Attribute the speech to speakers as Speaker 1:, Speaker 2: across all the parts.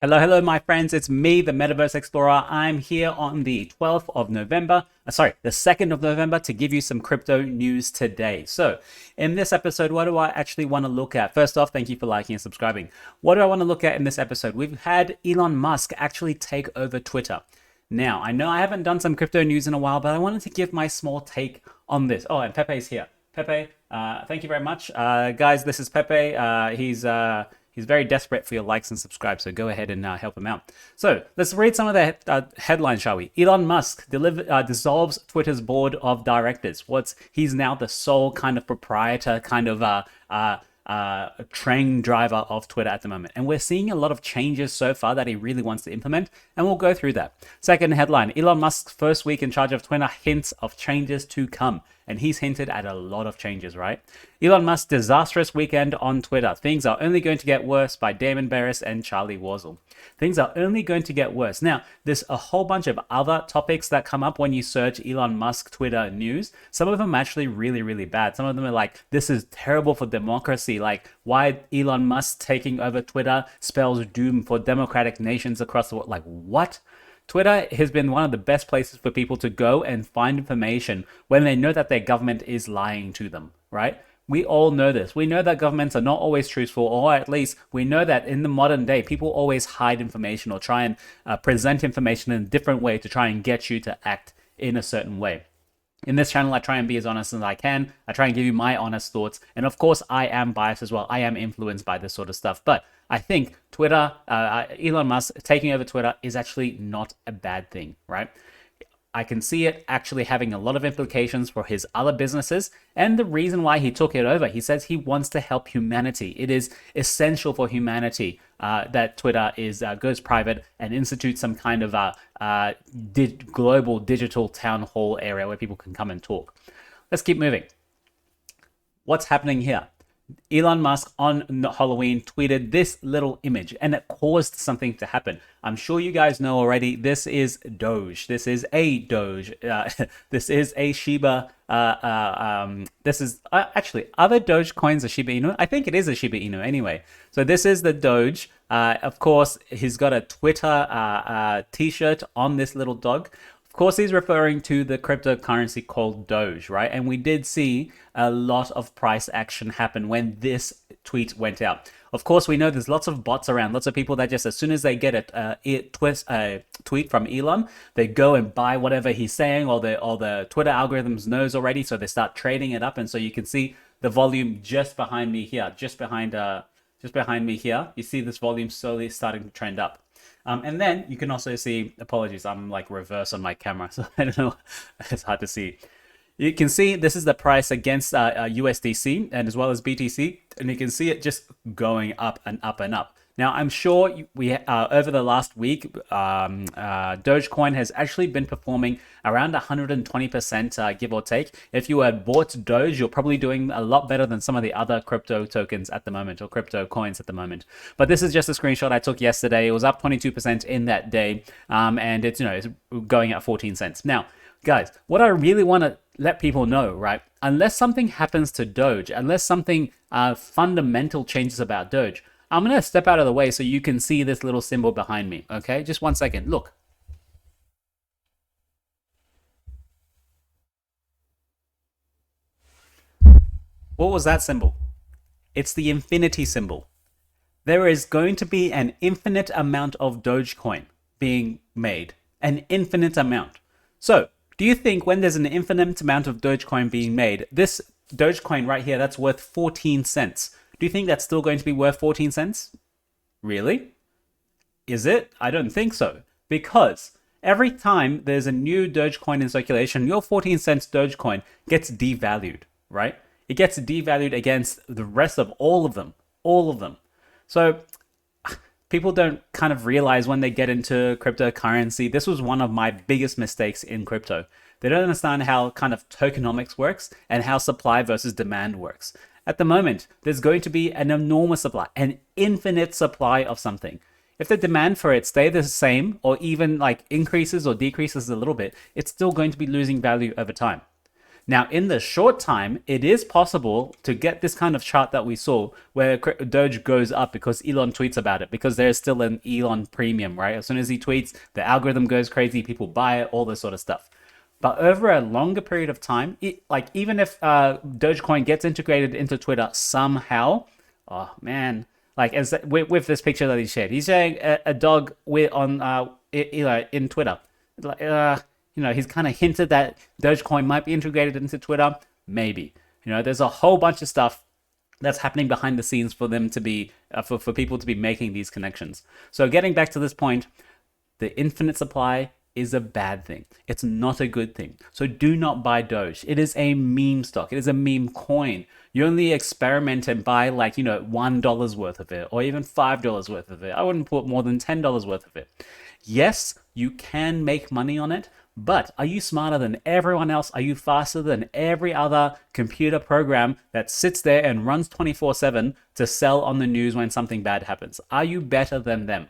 Speaker 1: Hello, hello, my friends. It's me, the Metaverse Explorer. I'm here on the 12th of November, the 2nd of November, to give you some crypto news today. So in this episode, what do I actually want to look at? First off, thank you for liking and subscribing. What do I want to look at in this episode? We've had Elon Musk actually take over Twitter. Now, I know I haven't done some crypto news in a while, but I wanted to give my small take on this. Oh, and Pepe's here. Pepe, thank you very much. Guys, this is Pepe. He's very desperate for your likes and subscribe, so go ahead and help him out. So let's read some of the headlines, shall we? Elon Musk dissolves Twitter's board of directors. He's now the sole kind of proprietor, kind of train driver of Twitter at the moment. And we're seeing a lot of changes so far that he really wants to implement, and we'll go through that. Second headline, Elon Musk's first week in charge of Twitter hints of changes to come. And he's hinted at a lot of changes, right? Elon Musk's disastrous weekend on Twitter. Things are only going to get worse, by Damon Barris and Charlie Warzel. Things are only going to get worse. Now, there's a whole bunch of other topics that come up when you search Elon Musk Twitter news. Some of them are actually really, really bad. Some of them are like, this is terrible for democracy. Like, why Elon Musk taking over Twitter spells doom for democratic nations across the world. Like, what? Twitter has been one of the best places for people to go and find information when they know that their government is lying to them, right? We all know this. We know that governments are not always truthful, or at least we know that in the modern day, people always hide information or try and present information in a different way to try and get you to act in a certain way. In this channel, I try and be as honest as I can. I try and give you my honest thoughts. And of course, I am biased as well. I am influenced by this sort of stuff. But I think Twitter, Elon Musk taking over Twitter is actually not a bad thing, right? I can see it actually having a lot of implications for his other businesses. And the reason why he took it over, he says he wants to help humanity. It is essential for humanity that Twitter goes private and institutes some kind of global digital town hall area where people can come and talk. Let's keep moving. What's happening here? Elon Musk on Halloween tweeted this little image, and it caused something to happen. I'm sure you guys know already. This is Doge. This is a Doge. This is a Shiba. This is actually, other Doge coins a Shiba Inu? I think it is a Shiba Inu anyway. So this is the Doge. Of course, he's got a Twitter t-shirt on this little dog. Of course, he's referring to the cryptocurrency called Doge, right? And we did see a lot of price action happen when this tweet went out. Of course, we know there's lots of bots around, lots of people that just, as soon as they get a tweet from Elon, they go and buy whatever he's saying, or the Twitter algorithms knows already, so they start trading it up. And so you can see the volume just behind me here, just behind me here. You see this volume slowly starting to trend up. And then you can also see, apologies, I'm like reverse on my camera, so I don't know, it's hard to see. You can see this is the price against USDC and as well as BTC, and you can see it just going up and up and up. Now, I'm sure we over the last week, Dogecoin has actually been performing around 120% give or take. If you had bought Doge, you're probably doing a lot better than some of the other crypto tokens at the moment, or crypto coins at the moment. But this is just a screenshot I took yesterday. It was up 22% in that day, and it's going at 14 cents. Now, guys, what I really want to let people know, right? Unless something happens to Doge, unless something fundamental changes about Doge, I'm going to step out of the way so you can see this little symbol behind me, okay? Just 1 second. Look. What was that symbol? It's the infinity symbol. There is going to be an infinite amount of Dogecoin being made. An infinite amount. So, do you think when there's an infinite amount of Dogecoin being made, this Dogecoin right here, that's worth 14 cents. Do you think that's still going to be worth 14 cents? Really? Is it? I don't think so. Because every time there's a new Dogecoin in circulation, your 14 cents Dogecoin gets devalued, right? It gets devalued against the rest of all of them. All of them. So people don't kind of realize when they get into cryptocurrency, this was one of my biggest mistakes in crypto. They don't understand how kind of tokenomics works and how supply versus demand works. At the moment, there's going to be an enormous supply, an infinite supply of something. If the demand for it stays the same or even like increases or decreases a little bit, it's still going to be losing value over time. Now, in the short time, it is possible to get this kind of chart that we saw where Doge goes up because Elon tweets about it, because there's still an Elon premium, right? As soon as he tweets, the algorithm goes crazy, people buy it, all this sort of stuff. But over a longer period of time, like even if Dogecoin gets integrated into Twitter somehow, oh man, like as with this picture that he shared, he's showing a dog in Twitter. Like, he's kind of hinted that Dogecoin might be integrated into Twitter. Maybe. There's a whole bunch of stuff that's happening behind the scenes for them to be, for people to be making these connections. So getting back to this point, the infinite supply is a bad thing. It's not a good thing. So do not buy Doge. It is a meme stock. It is a meme coin. You only experiment and buy like, $1 worth of it or even $5 worth of it. I wouldn't put more than $10 worth of it. Yes, you can make money on it, but are you smarter than everyone else? Are you faster than every other computer program that sits there and runs 24/7 to sell on the news when something bad happens? Are you better than them?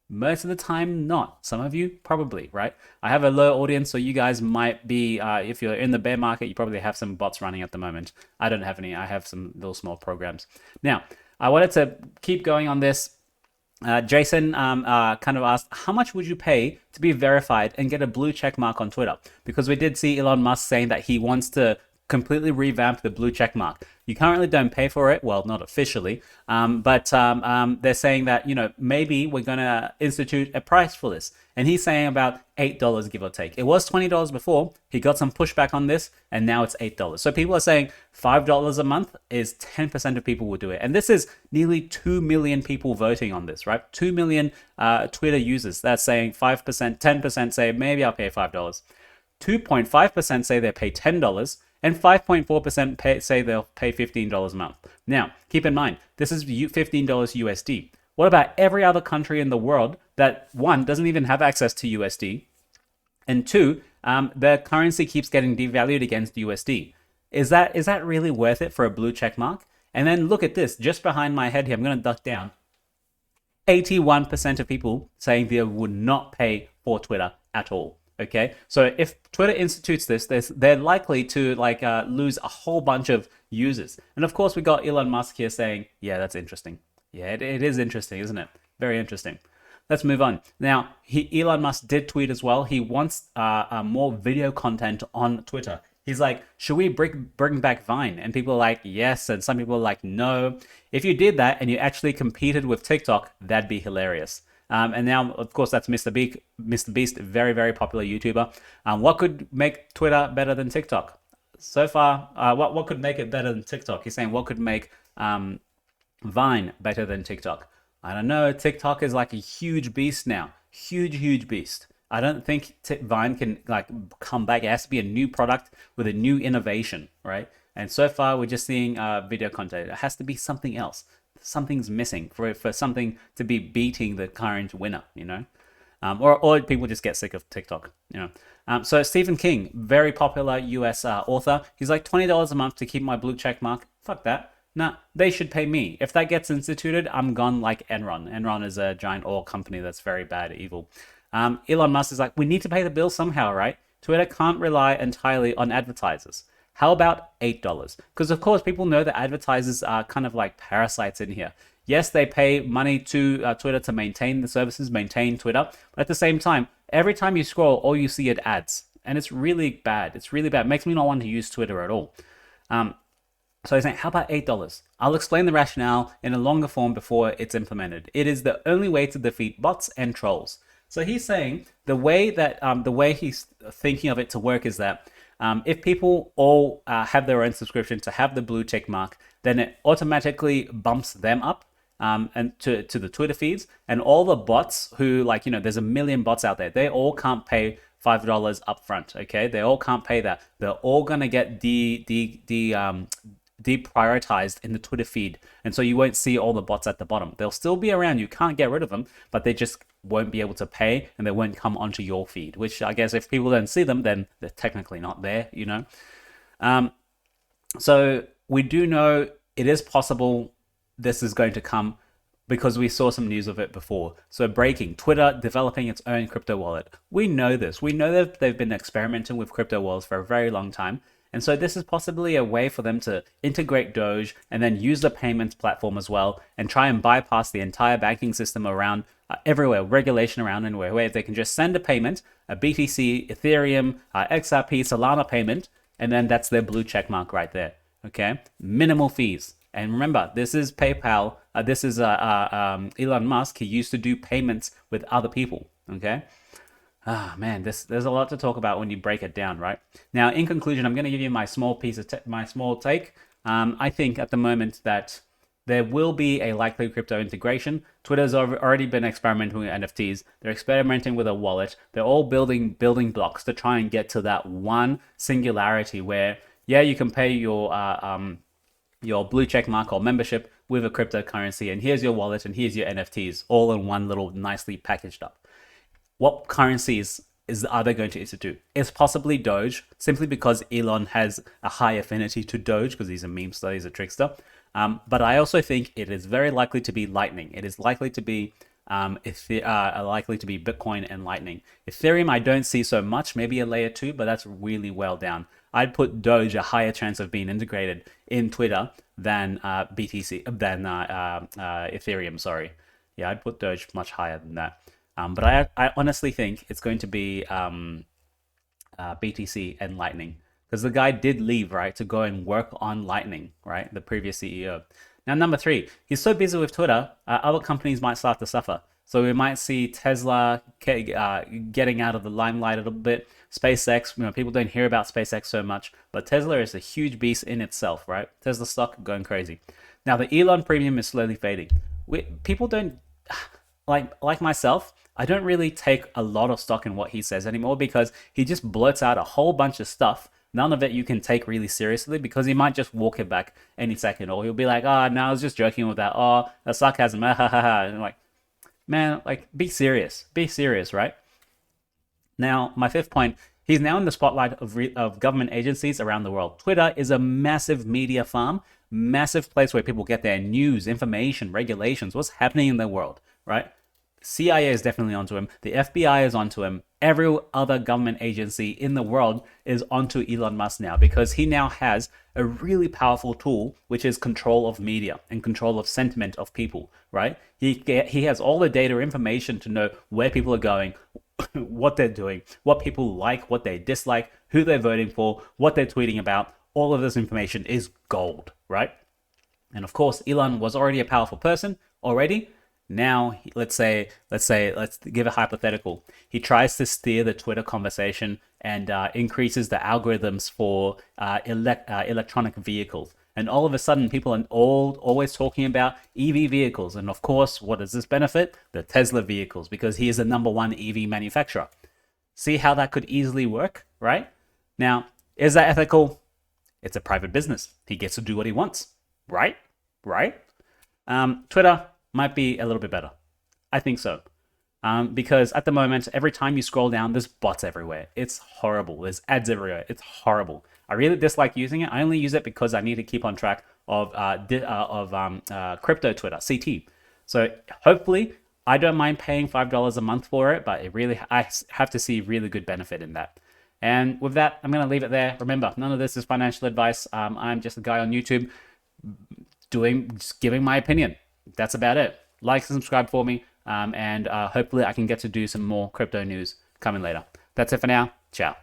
Speaker 1: Most of the time, not. Some of you, probably, right? I have a low audience, so you guys might be, if you're in the bear market, you probably have some bots running at the moment. I don't have any. I have some little small programs. Now, I wanted to keep going on this. Jason kind of asked, how much would you pay to be verified and get a blue check mark on Twitter? Because we did see Elon Musk saying that he wants to completely revamp the blue check mark. You currently don't pay for it. Well, not officially, but they're saying that, maybe we're going to institute a price for this. And he's saying about $8, give or take. It was $20 before. He got some pushback on this, and now it's $8. So people are saying $5 a month is 10% of people will do it. And this is nearly 2 million people voting on this, right? 2 million Twitter users. That's saying 5%, 10% say, maybe I'll pay $5. 2.5% say they pay $10. And 5.4% say they'll pay $15 a month. Now, keep in mind, this is $15 USD. What about every other country in the world that, one, doesn't even have access to USD, and two, their currency keeps getting devalued against USD? Is that really worth it for a blue check mark? And then look at this, just behind my head here, I'm going to duck down. 81% of people saying they would not pay for Twitter at all. Okay, so if Twitter institutes this, they're likely to lose a whole bunch of users. And of course, we got Elon Musk here saying, yeah, that's interesting. Yeah, it is interesting, isn't it? Very interesting. Let's move on. Now, Elon Musk did tweet as well. He wants more video content on Twitter. He's like, should we bring back Vine? And people are like, yes. And some people are like, no. If you did that and you actually competed with TikTok, that'd be hilarious. And now, of course, that's Mr. Beast, very, very popular YouTuber. What could make Twitter better than TikTok? So far, what could make it better than TikTok? He's saying, what could make Vine better than TikTok? I don't know. TikTok is like a huge beast now. Huge beast. I don't think Vine can come back. It has to be a new product with a new innovation, right? And so far, we're just seeing video content. It has to be something else. Something's missing for something to be beating the current winner, or people just get sick of TikTok, So Stephen King, very popular US author, he's like $20 a month to keep my blue check mark. Fuck that. Nah, they should pay me. If that gets instituted, I'm gone like Enron. Enron is a giant oil company that's very bad, evil. Elon Musk is like, we need to pay the bill somehow, right? Twitter can't rely entirely on advertisers. How about $8? Because of course, people know that advertisers are kind of like parasites in here. Yes, they pay money to Twitter to maintain the services, maintain Twitter. But at the same time, every time you scroll, all you see are ads. And it's really bad. It's really bad. It makes me not want to use Twitter at all. So he's saying, how about $8? I'll explain the rationale in a longer form before it's implemented. It is the only way to defeat bots and trolls. So he's saying the way he's thinking of it to work is that if people all have their own subscription to have the blue check mark, then it automatically bumps them up and to the Twitter feeds, and all the bots who there's a million bots out there. They all can't pay $5 upfront. Okay, they all can't pay that. They're all gonna get deprioritized in the Twitter feed, and so you won't see all the bots at the bottom. They'll still be around. You can't get rid of them, but they just won't be able to pay, and they won't come onto your feed, which I guess if people don't see them, then they're technically not there, So we do know it is possible this is going to come because we saw some news of it before. So breaking, Twitter developing its own crypto wallet. We know this. We know that they've been experimenting with crypto wallets for a very long time. And so this is possibly a way for them to integrate Doge and then use the payments platform as well and try and bypass the entire banking system around everywhere, regulation around anywhere, where they can just send a payment, a BTC, Ethereum, XRP, Solana payment, and then that's their blue check mark right there. Okay, minimal fees. And remember, this is PayPal. This is Elon Musk. He used to do payments with other people. Okay. Ah, man, there's a lot to talk about when you break it down, right? Now, in conclusion, I'm going to give you my small take. I think at the moment that there will be a likely crypto integration. Twitter's already been experimenting with NFTs. They're experimenting with a wallet. They're all building blocks to try and get to that one singularity where, yeah, you can pay your blue check mark or membership with a cryptocurrency, and here's your wallet and here's your NFTs, all in one little nicely packaged up. What currencies are they going to institute? It's possibly Doge, simply because Elon has a high affinity to Doge because he's a memester, he's a trickster. But I also think it is very likely to be Lightning. It is likely to be Bitcoin and Lightning. Ethereum, I don't see so much. Maybe a layer 2, but that's really well down. I'd put Doge a higher chance of being integrated in Twitter than Ethereum. Sorry, yeah, I'd put Doge much higher than that. But I honestly think it's going to be BTC and Lightning, because the guy did leave, right, to go and work on Lightning, right, the previous CEO. Now, number 3, he's so busy with Twitter, other companies might start to suffer. So we might see Tesla getting out of the limelight a little bit. SpaceX, people don't hear about SpaceX so much, but Tesla is a huge beast in itself, right? Tesla stock going crazy. Now, the Elon premium is slowly fading. People don't, like myself, I don't really take a lot of stock in what he says anymore, because he just blurts out a whole bunch of stuff. None of it you can take really seriously, because he might just walk it back any second, or he'll be like, "Oh, no, I was just joking with that. Oh, that's sarcasm." And like, man, like, be serious, right? Now, my 5th point, he's now in the spotlight of government agencies around the world. Twitter is a massive media farm, massive place where people get their news, information, regulations, what's happening in the world, right? CIA is definitely onto him. The FBI is onto him. Every other government agency in the world is onto Elon Musk now, because he now has a really powerful tool, which is control of media and control of sentiment of people, right? He has all the data information to know where people are going, what they're doing, what people like, what they dislike, who they're voting for, what they're tweeting about. All of this information is gold, right? And of course, Elon was already a powerful person already. Now, let's give a hypothetical. He tries to steer the Twitter conversation and increases the algorithms for electronic vehicles. And all of a sudden, people are always talking about EV vehicles. And of course, what does this benefit? The Tesla vehicles, because he is the #1 EV manufacturer. See how that could easily work, right? Now, is that ethical? It's a private business. He gets to do what he wants, right? Twitter might be a little bit better. I think so. Because at the moment, every time you scroll down, there's bots everywhere. It's horrible. There's ads everywhere. It's horrible. I really dislike using it. I only use it because I need to keep on track of crypto Twitter, CT. So hopefully, I don't mind paying $5 a month for it, but I have to see really good benefit in that. And with that, I'm going to leave it there. Remember, none of this is financial advice. I'm just a guy on YouTube just giving my opinion. That's about it. Like and subscribe for me, and hopefully I can get to do some more crypto news coming later. That's it for now. Ciao.